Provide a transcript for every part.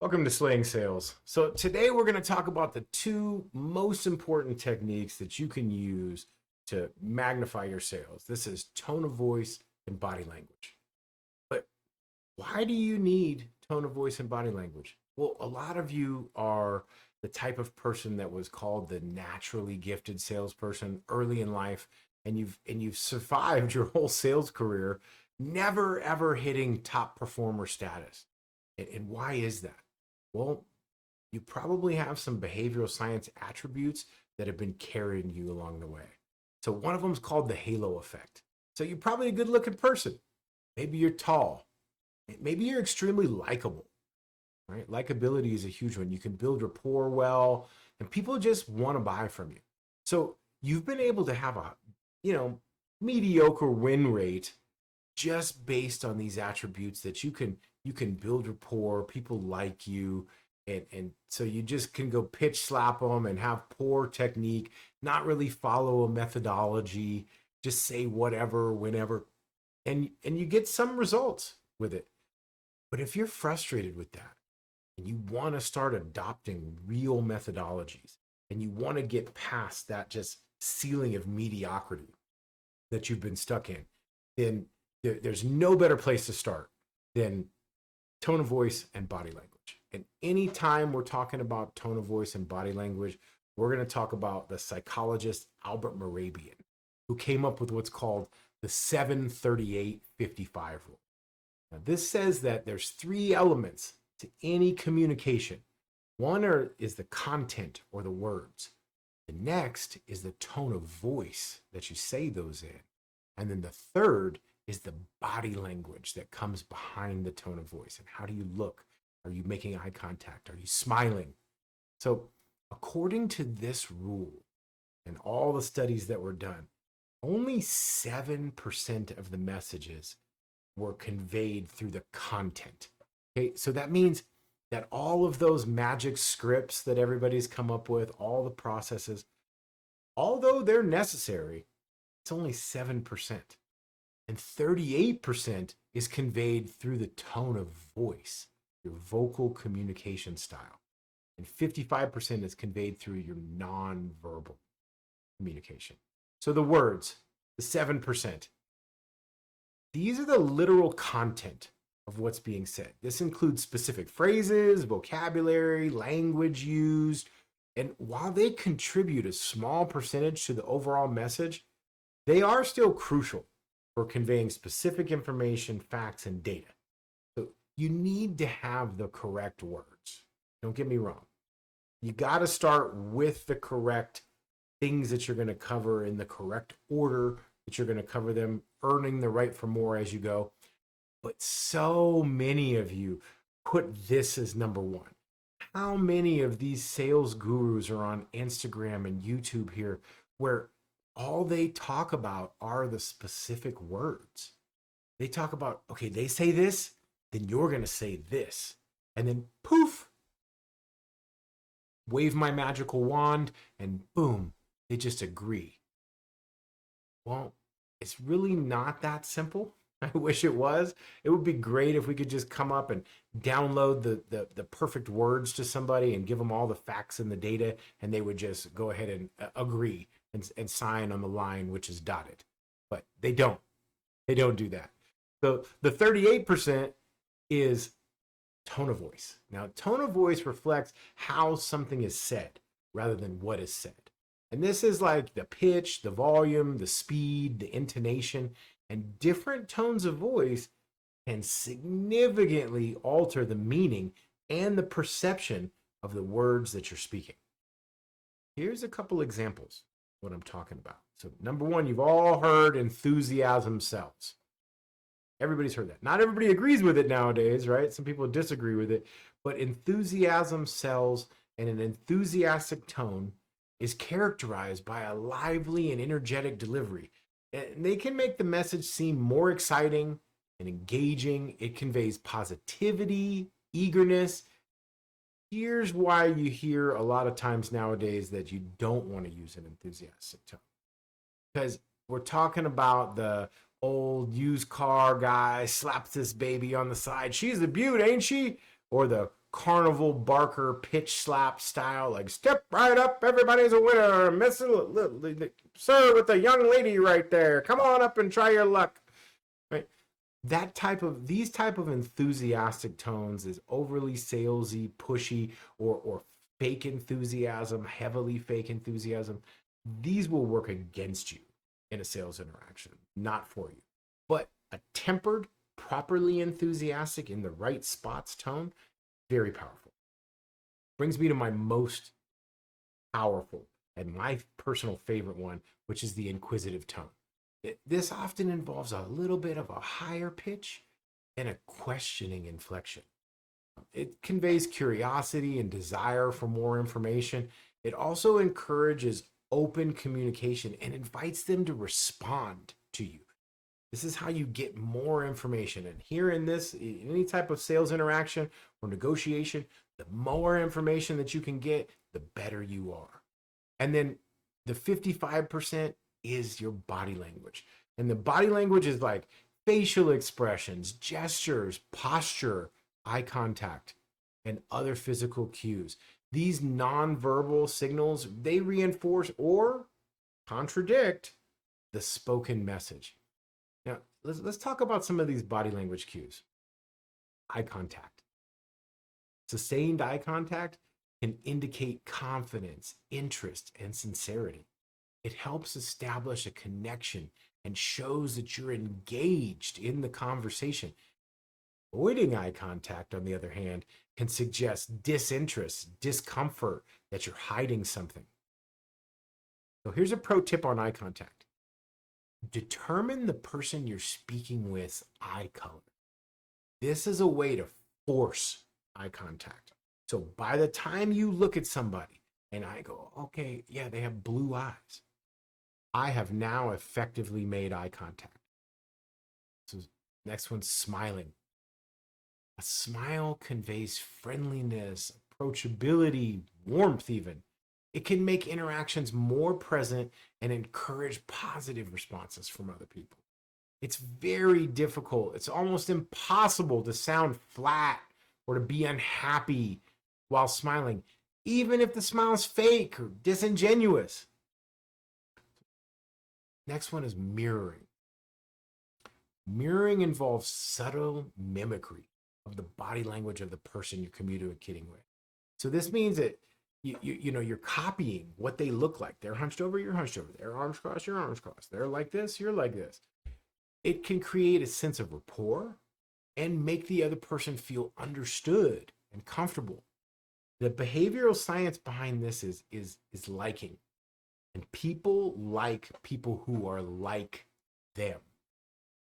Welcome to Slaying Sales. So, today we're going to talk about the two most important techniques that you can use to magnify your sales. This is tone of voice and body language. But why do you need tone of voice and body language? Well, a lot of you are the type of person that was called the naturally gifted salesperson early in life, and you've survived your whole sales career never ever hitting top performer status. And why is that? Well, you probably have some behavioral science attributes that have been carrying you along the way. So one of them is called the halo effect. So you're probably a good looking person. Maybe you're tall. Maybe you're extremely likable, right? Likability is a huge one. You can build rapport well, and people just want to buy from you. So you've been able to have a, mediocre win rate just based on these attributes that you can build rapport, people like you, and so you just can go pitch slap them and have poor technique, not really follow a methodology, just say whatever whenever, and you get some results with it. But if you're frustrated with that and you want to start adopting real methodologies and you want to get past that just ceiling of mediocrity that you've been stuck in, then there's no better place to start than tone of voice and body language. And anytime we're talking about tone of voice and body language, we're going to talk about the psychologist Albert Mehrabian, who came up with what's called the 738-55 rule. Now, this says that there's three elements to any communication. One is the content or the words. The next is the tone of voice that you say those in. And then the third is the body language that comes behind the tone of voice. And how do you look? Are you making eye contact? Are you smiling? So, according to this rule and all the studies that were done, only 7% of the messages were conveyed through the content. Okay, so that means that all of those magic scripts that everybody's come up with, all the processes, although they're necessary, it's only 7%. And 38% is conveyed through the tone of voice, your vocal communication style. And 55% is conveyed through your nonverbal communication. So the words, the 7%, these are the literal content of what's being said. This includes specific phrases, vocabulary, language used. And while they contribute a small percentage to the overall message, they are still crucial for conveying specific information, facts, and data. So you need to have the correct words. Don't get me wrong. You got to start with the correct things that you're going to cover in the correct order that you're going to cover them, earning the right for more as you go. But so many of you put this as number one. How many of these sales gurus are on Instagram and YouTube here where all they talk about are the specific words? They talk about, okay, they say this, then you're going to say this. And then poof, wave my magical wand, and boom, they just agree. Well, it's really not that simple. I wish it was. It would be great if we could just come up and download the perfect words to somebody and give them all the facts and the data, and they would just go ahead and agree and sign on the line, which is dotted. But they don't. They don't do that. So the 38% is tone of voice. Now, tone of voice reflects how something is said rather than what is said. And this is like the pitch, the volume, the speed, the intonation, and different tones of voice can significantly alter the meaning and the perception of the words that you're speaking. Here's a couple examples of what I'm talking about. So, number one, you've all heard enthusiasm sells. Everybody's heard that. Not everybody agrees with it nowadays, right? Some people disagree with it, but enthusiasm sells, and an enthusiastic tone is characterized by a lively and energetic delivery. And they can make the message seem more exciting and engaging. It conveys positivity, eagerness. Here's why you hear a lot of times nowadays that you don't want to use an enthusiastic tone. Because we're talking about the old used car guy slaps this baby on the side. She's a beaut, ain't she? Or the carnival barker pitch slap style, like step right up, everybody's a winner, sir, with the young lady right there, come on up and try your luck, right? These type of enthusiastic tones is overly salesy, pushy, or fake enthusiasm, heavily fake enthusiasm. These will work against you in a sales interaction, not for you. But a tempered, properly enthusiastic, in the right spots tone, very powerful. Brings me to my most powerful and my personal favorite one, which is the inquisitive tone. This often involves a little bit of a higher pitch and a questioning inflection. It conveys curiosity and desire for more information. It also encourages open communication and invites them to respond to you. This is how you get more information. And here in any type of sales interaction or negotiation, the more information that you can get, the better you are. And then the 55% is your body language. And the body language is like facial expressions, gestures, posture, eye contact, and other physical cues. These nonverbal signals, they reinforce or contradict the spoken message. Now, let's talk about some of these body language cues. Eye contact. Sustained eye contact can indicate confidence, interest, and sincerity. It helps establish a connection and shows that you're engaged in the conversation. Avoiding eye contact, on the other hand, can suggest disinterest, discomfort, that you're hiding something. So here's a pro tip on eye contact. Determine the person you're speaking with eye color. This is a way to force eye contact. So by the time you look at somebody and I go, okay, yeah, they have blue eyes, I have now effectively made eye contact. So next one's smiling. A smile conveys friendliness, approachability, warmth even. It can make interactions more present and encourage positive responses from other people. It's very difficult. It's almost impossible to sound flat or to be unhappy while smiling, even if the smile's fake or disingenuous. Next one is mirroring. Mirroring involves subtle mimicry of the body language of the person you're communicating with. So this means that you're copying what they look like. They're hunched over, you're hunched over. They're arms crossed, you're arms crossed. They're like this, you're like this. It can create a sense of rapport and make the other person feel understood and comfortable. The behavioral science behind this is liking. And people like people who are like them.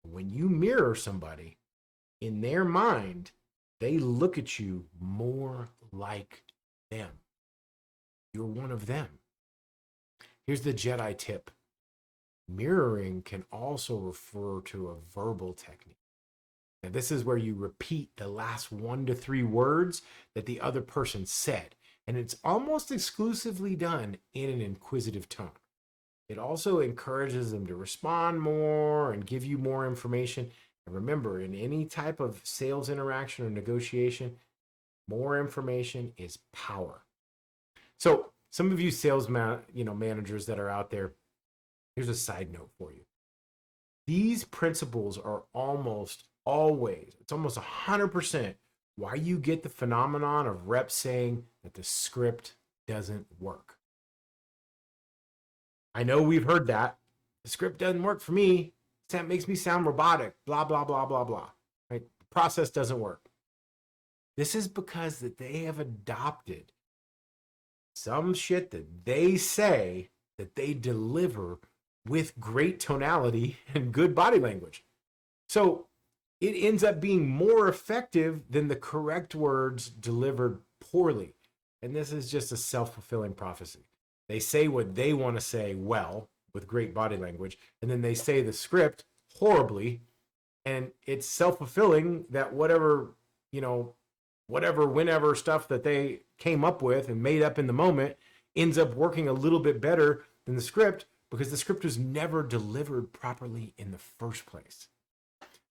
When you mirror somebody, in their mind, they look at you more like them. You're one of them. Here's the Jedi tip. Mirroring can also refer to a verbal technique. Now, this is where you repeat the last 1 to 3 words that the other person said, and it's almost exclusively done in an inquisitive tone. It also encourages them to respond more and give you more information. And remember, in any type of sales interaction or negotiation, more information is power. So some of you sales managers that are out there, here's a side note for you. These principles are almost always, it's almost 100% why you get the phenomenon of reps saying that the script doesn't work. I know we've heard that. The script doesn't work for me. That makes me sound robotic, blah, blah, blah, blah, blah. Right? The process doesn't work. This is because that they have adopted some shit that they say that they deliver with great tonality and good body language. So it ends up being more effective than the correct words delivered poorly. And this is just a self-fulfilling prophecy. They say what they want to say well, with great body language, and then they say the script horribly, and it's self-fulfilling that whatever whenever stuff that they came up with and made up in the moment ends up working a little bit better than the script because the script was never delivered properly in the first place.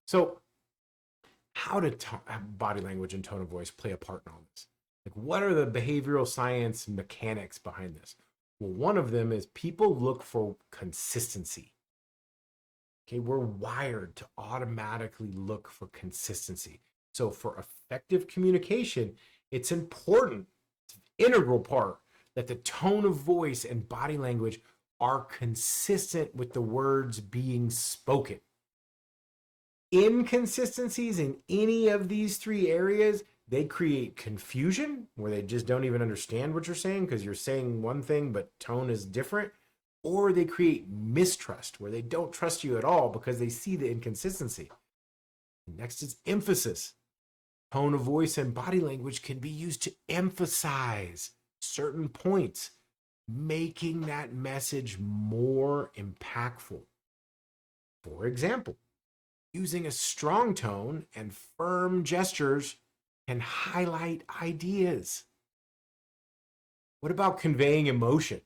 So how did body language and tone of voice play a part in all this? Like, what are the behavioral science mechanics behind this? Well, one of them is people look for consistency. Okay, we're wired to automatically look for consistency. So for effective communication, it's important, it's an integral part, that the tone of voice and body language are consistent with the words being spoken. Inconsistencies in any of these three areas, they create confusion where they just don't even understand what you're saying because you're saying one thing but tone is different, or they create mistrust where they don't trust you at all because they see the inconsistency. Next is emphasis. Tone of voice and body language can be used to emphasize certain points, making that message more impactful. For example, using a strong tone and firm gestures can highlight ideas. What about conveying emotion?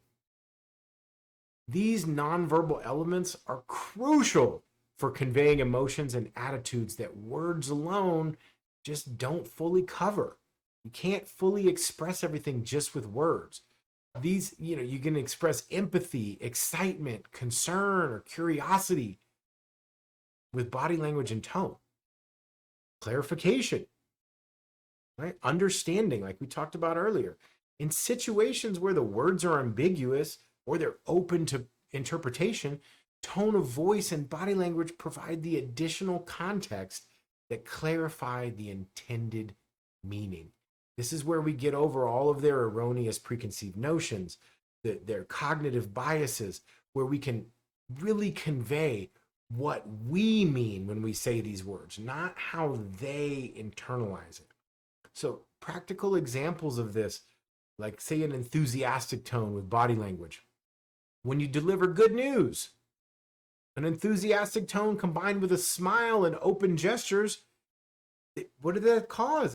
These nonverbal elements are crucial for conveying emotions and attitudes that words alone just don't fully cover. You can't fully express everything just with words. These, you can express empathy, excitement, concern, or curiosity with body language and tone. Clarification, right? Understanding, like we talked about earlier. In situations where the words are ambiguous or they're open to interpretation, tone of voice and body language provide the additional context that clarify the intended meaning. This is where we get over all of their erroneous preconceived notions, their cognitive biases, where we can really convey what we mean when we say these words, not how they internalize it. So practical examples of this, like say an enthusiastic tone with body language. When you deliver good news, an enthusiastic tone combined with a smile and open gestures, what did that cause?